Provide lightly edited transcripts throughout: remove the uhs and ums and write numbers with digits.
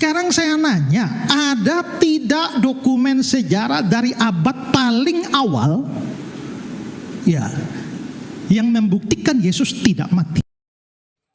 Sekarang saya nanya, ada tidak dokumen sejarah dari abad paling awal ya yang membuktikan Yesus tidak mati?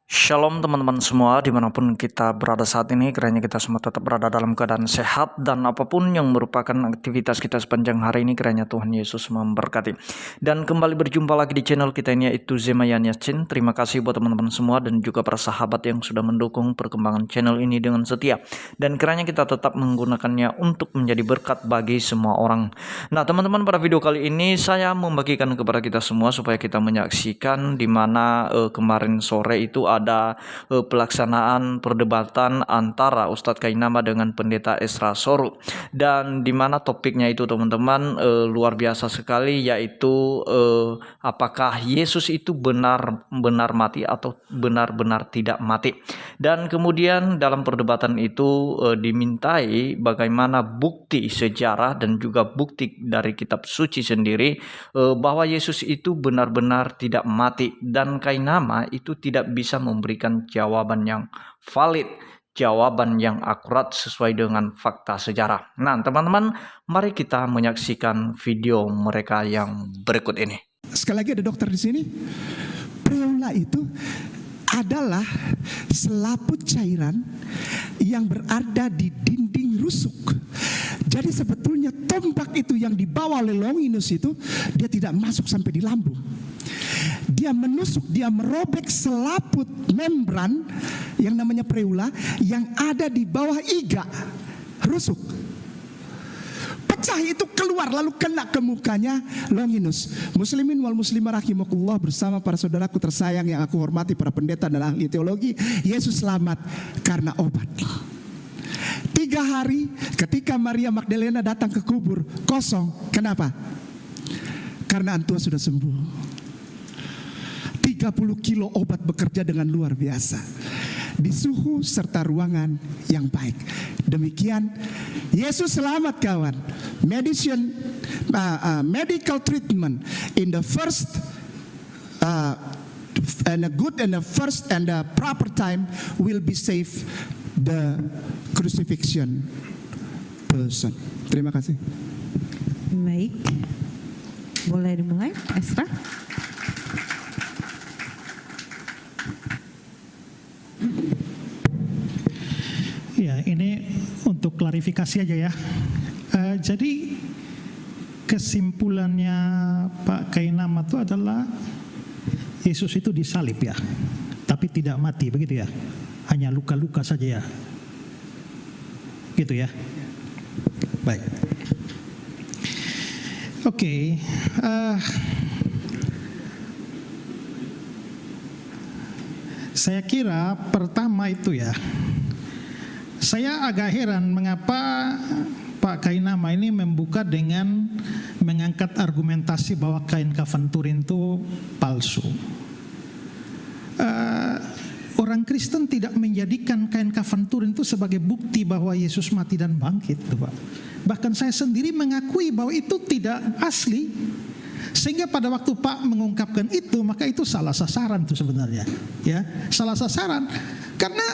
Shalom teman-teman semua, dimanapun kita berada saat ini, kiranya kita semua tetap berada dalam keadaan sehat, dan apapun yang merupakan aktivitas kita sepanjang hari ini, kiranya Tuhan Yesus memberkati. Dan kembali berjumpa lagi di channel kita ini, yaitu Zemayan Yacin. Terima kasih buat teman-teman semua dan juga para sahabat yang sudah mendukung perkembangan channel ini dengan setia, dan kiranya kita tetap menggunakannya untuk menjadi berkat bagi semua orang. Nah teman-teman, pada video kali ini saya membagikan kepada kita semua supaya kita menyaksikan di mana kemarin sore itu ada pelaksanaan perdebatan antara Ustadz Kainama dengan Pendeta Esra Soru, dan di mana topiknya itu teman-teman luar biasa sekali, yaitu apakah Yesus itu benar-benar mati atau benar-benar tidak mati. Dan kemudian dalam perdebatan itu dimintai bagaimana bukti sejarah dan juga bukti dari kitab suci sendiri bahwa Yesus itu benar-benar tidak mati, dan Kainama itu tidak bisa memberikan jawaban yang valid, jawaban yang akurat sesuai dengan fakta sejarah. Nah teman-teman, mari kita menyaksikan video mereka yang berikut ini. Sekali lagi ada dokter di sini. Preula itu adalah selaput cairan yang berada di dinding rusuk. Jadi sebetulnya tombak itu yang dibawa oleh Longinus itu, dia tidak masuk sampai di lambung. Dia menusuk, dia merobek selaput membran yang namanya preula yang ada di bawah iga rusuk. Pecah itu keluar lalu kena ke mukanya Longinus. Muslimin wal muslimah rahimakumullah, bersama para saudaraku tersayang yang aku hormati, para pendeta dan ahli teologi, Yesus selamat karena obat. 3 hari ketika Maria Magdalena datang ke kubur kosong. Kenapa? Karena Antua sudah sembuh. 30 kilo obat bekerja dengan luar biasa di suhu serta ruangan yang baik. Demikian Yesus selamat kawan. Medical treatment in the first and a good and the first and the proper time will be save the crucifixion person. Terima kasih. Baik, boleh dimulai, Esra. Ya, ini untuk klarifikasi aja ya. Jadi kesimpulannya Pak Kainama itu adalah Yesus itu disalib ya, tapi tidak mati, begitu ya? Hanya luka-luka saja ya, gitu ya. Baik. Oke. Saya kira pertama itu ya, saya agak heran mengapa Pak Kainama ini membuka dengan mengangkat argumentasi bahwa kain kafan Turin itu palsu. Orang Kristen tidak menjadikan kain kafan Turin itu sebagai bukti bahwa Yesus mati dan bangkit, Pak. Bahkan saya sendiri mengakui bahwa itu tidak asli. Sehingga pada waktu Pak mengungkapkan itu, maka itu salah sasaran itu sebenarnya, ya, salah sasaran. Karena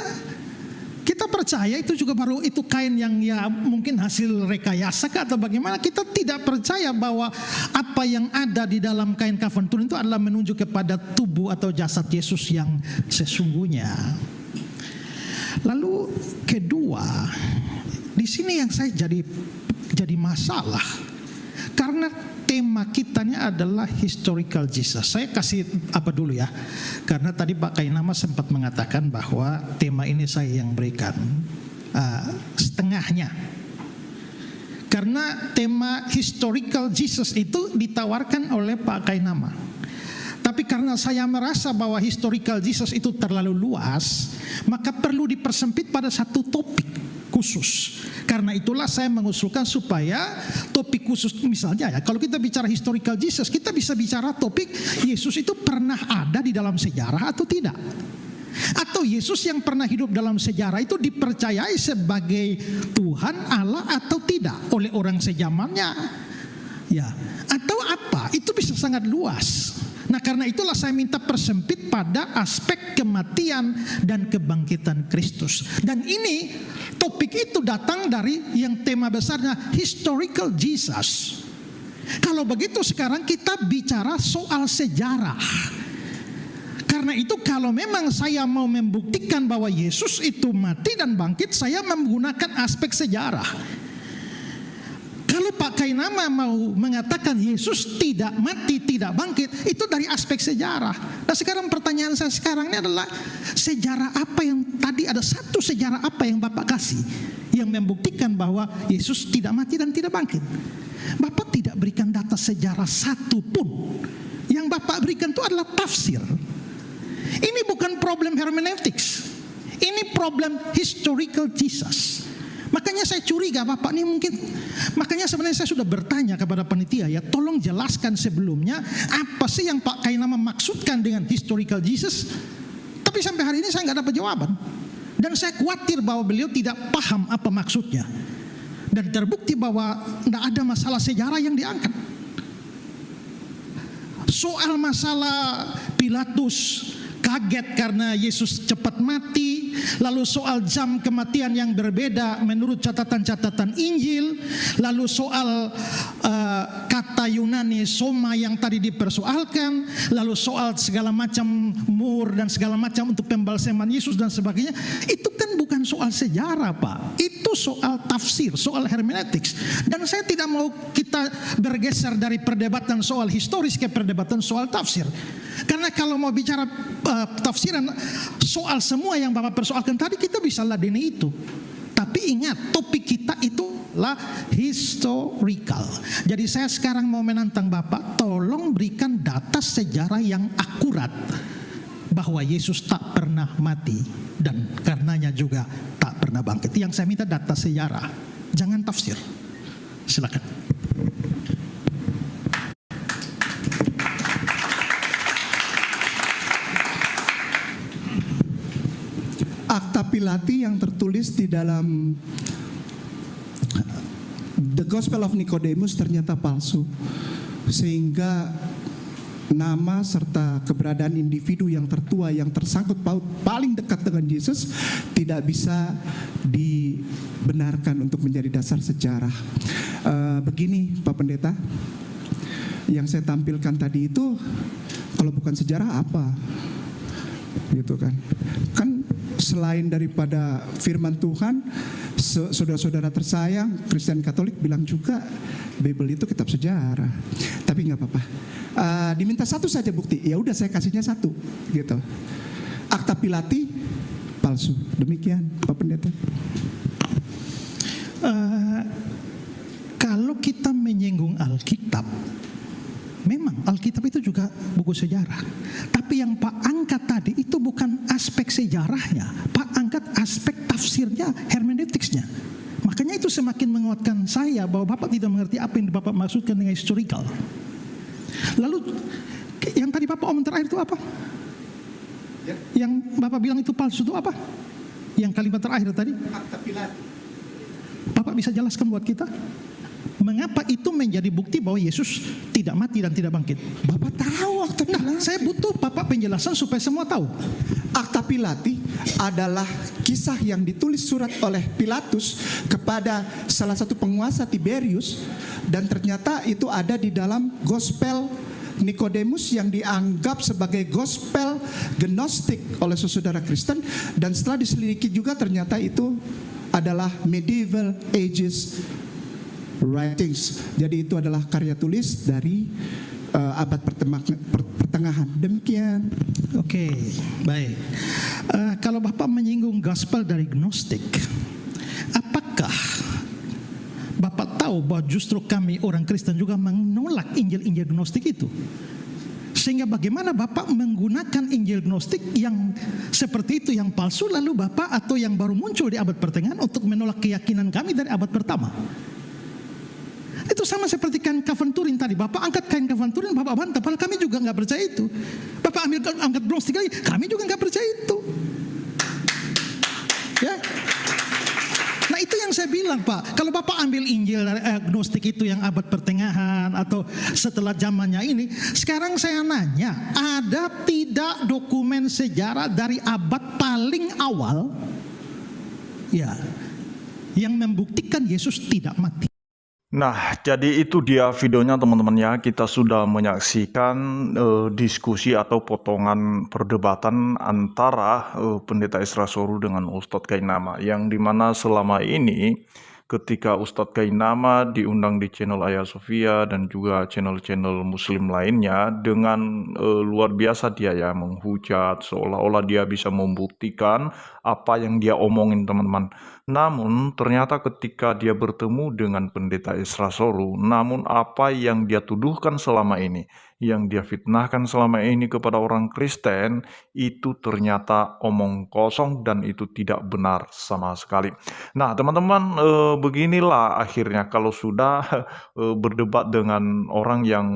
kita percaya itu juga baru itu kain yang ya mungkin hasil rekayasa atau bagaimana. Kita tidak percaya bahwa apa yang ada di dalam kain kafan Turin itu adalah menunjuk kepada tubuh atau jasad Yesus yang sesungguhnya. Lalu kedua, di sini yang saya jadi masalah, karena tema kitanya adalah historical Jesus. Saya kasih apa dulu ya, karena tadi Pak Kainama sempat mengatakan bahwa tema ini saya yang berikan setengahnya. Karena tema historical Jesus itu ditawarkan oleh Pak Kainama. Tapi karena saya merasa bahwa historical Jesus itu terlalu luas, maka perlu dipersempit pada satu topik khusus. Karena itulah saya mengusulkan supaya topik khusus, misalnya ya, kalau kita bicara historical Jesus, kita bisa bicara topik Yesus itu pernah ada di dalam sejarah atau tidak. Atau Yesus yang pernah hidup dalam sejarah itu dipercayai sebagai Tuhan Allah atau tidak oleh orang sejamannya. Ya, atau apa? Itu bisa sangat luas. Nah karena itulah saya minta persempit pada aspek kematian dan kebangkitan Kristus. Dan ini topik itu datang dari yang tema besarnya historical Jesus. Kalau begitu sekarang kita bicara soal sejarah. Karena itu kalau memang saya mau membuktikan bahwa Yesus itu mati dan bangkit, saya menggunakan aspek sejarah. Kalau Pak Kainama mau mengatakan Yesus tidak mati, tidak bangkit, itu dari aspek sejarah. Nah sekarang pertanyaan saya sekarang ini adalah sejarah apa yang tadi, ada satu sejarah apa yang Bapak kasih yang membuktikan bahwa Yesus tidak mati dan tidak bangkit? Bapak tidak berikan data sejarah satu pun. Yang Bapak berikan itu adalah tafsir. Ini bukan problem hermeneutics. Ini problem historical Jesus. Makanya saya curiga Bapak ini mungkin, makanya sebenarnya saya sudah bertanya kepada panitia ya, tolong jelaskan sebelumnya apa sih yang Pak Kainama maksudkan dengan historical Jesus. Tapi sampai hari ini saya nggak dapat jawaban. Dan saya khawatir bahwa beliau tidak paham apa maksudnya. Dan terbukti bahwa tidak ada masalah sejarah yang diangkat. Soal masalah Pilatus kaget karena Yesus cepat mati, lalu soal jam kematian yang berbeda menurut catatan-catatan Injil, lalu soal kata Yunani soma yang tadi dipersoalkan, lalu soal segala macam mur dan segala macam untuk pembalseman Yesus dan sebagainya. Itu kan bukan soal sejarah Pak, itu soal tafsir, soal hermeneutics. Dan saya tidak mau kita bergeser dari perdebatan soal historis ke perdebatan soal tafsir. Karena kalau mau bicara tafsiran soal semua yang Bapak persoalkan tadi, kita bisa ladeni itu. Tapi ingat, topik kita itu lah historical. Jadi saya sekarang mau menantang Bapak, tolong berikan data sejarah yang akurat bahwa Yesus tak pernah mati dan karenanya juga tak pernah bangkit. Yang saya minta data sejarah, jangan tafsir. Silakan. Akta Pilati yang tertulis di dalam The Gospel of Nicodemus ternyata palsu, sehingga nama serta keberadaan individu yang tertua yang tersangkut paut paling dekat dengan Yesus tidak bisa dibenarkan untuk menjadi dasar sejarah. Begini Pak Pendeta, yang saya tampilkan tadi itu kalau bukan sejarah apa? Gitu kan? Kan selain daripada firman Tuhan, saudara-saudara tersayang Kristen Katolik bilang juga Bible itu kitab sejarah. Tapi nggak apa-apa. Diminta satu saja bukti. Ya udah saya kasihnya satu, gitu. Akta Pilati palsu. Demikian Pak Pendeta. Kalau kita menyinggung Alkitab, memang Alkitab itu juga buku sejarah. Tapi yang Pak angkat tadi itu bukan aspek sejarahnya. Pak angkat aspek tafsirnya, hermeneuticsnya. Makanya itu semakin menguatkan saya bahwa Bapak tidak mengerti apa yang Bapak maksudkan dengan historical. Lalu yang tadi Bapak omong terakhir itu apa? Ya. Yang Bapak bilang itu palsu itu apa? Yang kalimat terakhir tadi? Akta Pilati. Bapak bisa jelaskan buat kita? Mengapa itu menjadi bukti bahwa Yesus tidak mati dan tidak bangkit? Bapak tahu Akta Pilati. Nah, saya butuh Bapak penjelasan supaya semua tahu. Akta Pilati adalah kisah yang ditulis surat oleh Pilatus kepada salah satu penguasa Tiberius, dan ternyata itu ada di dalam Gospel Nicodemus yang dianggap sebagai gospel gnostik oleh saudara Kristen, dan setelah diselidiki juga ternyata itu adalah medieval ages writings. Jadi itu adalah karya tulis dari abad pertengahan. Demikian. Oke, baik. Kalau Bapak menyinggung gospel dari Gnostik, apakah Bapak tahu bahwa justru kami orang Kristen juga menolak Injil-Injil Gnostik itu? Sehingga bagaimana Bapak menggunakan Injil Gnostik yang seperti itu, yang palsu, lalu Bapak atau yang baru muncul di abad pertengahan untuk menolak keyakinan kami dari abad pertama? Itu sama seperti kain kafan Turin tadi. Bapak angkat kain kafan Turin, Bapak bantah, padahal kami juga nggak percaya itu. Bapak angkat Gnostik lagi, kami juga nggak percaya itu. Ya. Nah itu yang saya bilang. bilang Pak, kalau Bapak ambil Injil dari agnostik itu yang abad pertengahan atau setelah zamannya ini, sekarang saya nanya, ada tidak dokumen sejarah dari abad paling awal ya yang membuktikan Yesus tidak mati? Nah, jadi itu dia videonya teman-teman ya. Kita sudah menyaksikan diskusi atau potongan perdebatan antara Pendeta Esra Soru dengan Ustadz Kainama, yang dimana selama ini ketika Ustadz Kainama diundang di channel Ayah Sofia dan juga channel-channel muslim lainnya, dengan luar biasa dia ya menghujat seolah-olah dia bisa membuktikan apa yang dia omongin teman-teman. Namun ternyata ketika dia bertemu dengan Pendeta Esra Soru, namun apa yang dia tuduhkan selama ini, yang dia fitnahkan selama ini kepada orang Kristen, itu ternyata omong kosong dan itu tidak benar sama sekali. Nah teman-teman, beginilah akhirnya kalau sudah berdebat dengan orang yang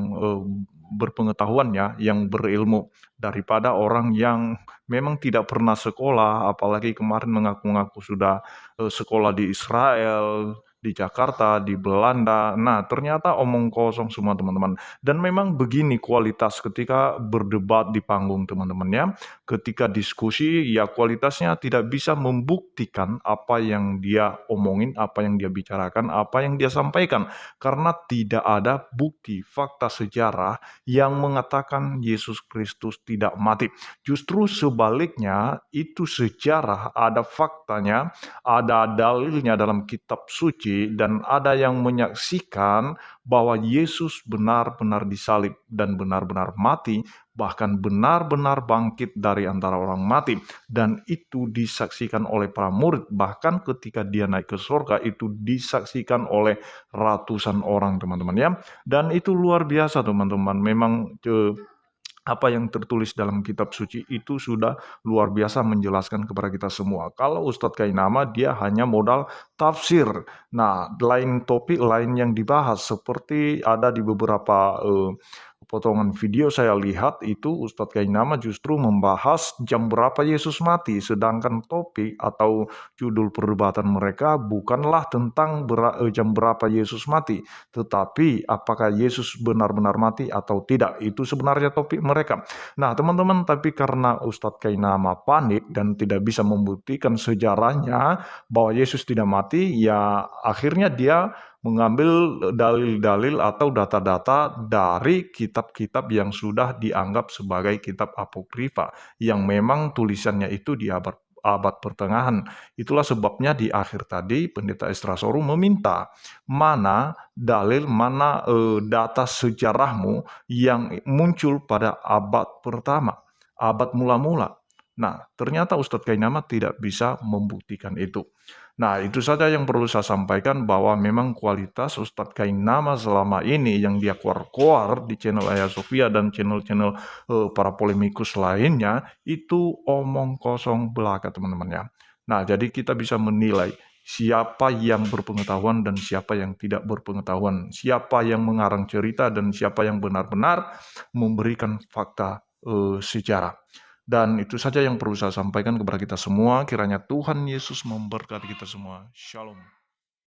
berpengetahuan ya, yang berilmu, daripada orang yang memang tidak pernah sekolah, apalagi kemarin mengaku-ngaku sudah sekolah di Israel, di Jakarta, di Belanda. Nah, ternyata omong kosong semua teman-teman. Dan memang begini kualitas ketika berdebat di panggung teman-teman ya. Ketika diskusi ya kualitasnya tidak bisa membuktikan apa yang dia omongin, apa yang dia bicarakan, apa yang dia sampaikan. Karena tidak ada bukti fakta sejarah yang mengatakan Yesus Kristus tidak mati. Justru sebaliknya, itu sejarah, ada faktanya, ada dalilnya dalam kitab suci, dan ada yang menyaksikan bahwa Yesus benar-benar disalib dan benar-benar mati, bahkan benar-benar bangkit dari antara orang mati. Dan itu disaksikan oleh para murid, bahkan ketika dia naik ke surga itu disaksikan oleh ratusan orang teman-teman ya. Dan itu luar biasa teman-teman, memang apa yang tertulis dalam kitab suci itu sudah luar biasa menjelaskan kepada kita semua. Kalau Ustadz Kainama dia hanya modal tafsir. Nah, lain topik lain yang dibahas seperti ada di beberapa potongan video saya lihat itu Ustadz Kainama justru membahas jam berapa Yesus mati, sedangkan topik atau judul perdebatan mereka bukanlah tentang jam berapa Yesus mati, tetapi apakah Yesus benar-benar mati atau tidak. Itu sebenarnya topik mereka. Nah teman-teman, tapi karena Ustadz Kainama panik dan tidak bisa membuktikan sejarahnya bahwa Yesus tidak mati, ya akhirnya dia mengambil dalil-dalil atau data-data dari kitab-kitab yang sudah dianggap sebagai kitab apokrifa, yang memang tulisannya itu di abad pertengahan. Itulah sebabnya di akhir tadi Pendeta Esra Soru meminta mana dalil, mana data sejarahmu yang muncul pada abad pertama, abad mula-mula. Nah, ternyata Ustadz Kainama tidak bisa membuktikan itu. Nah, itu saja yang perlu saya sampaikan, bahwa memang kualitas Ustadz Kainama selama ini yang dia keluar-keluar di channel Ayah Sofia dan channel-channel para polemikus lainnya, itu omong kosong belaka teman-teman ya. Nah, jadi kita bisa menilai siapa yang berpengetahuan dan siapa yang tidak berpengetahuan, siapa yang mengarang cerita dan siapa yang benar-benar memberikan fakta sejarah. Dan itu saja yang perlu saya sampaikan kepada kita semua. Kiranya Tuhan Yesus memberkati kita semua. Shalom.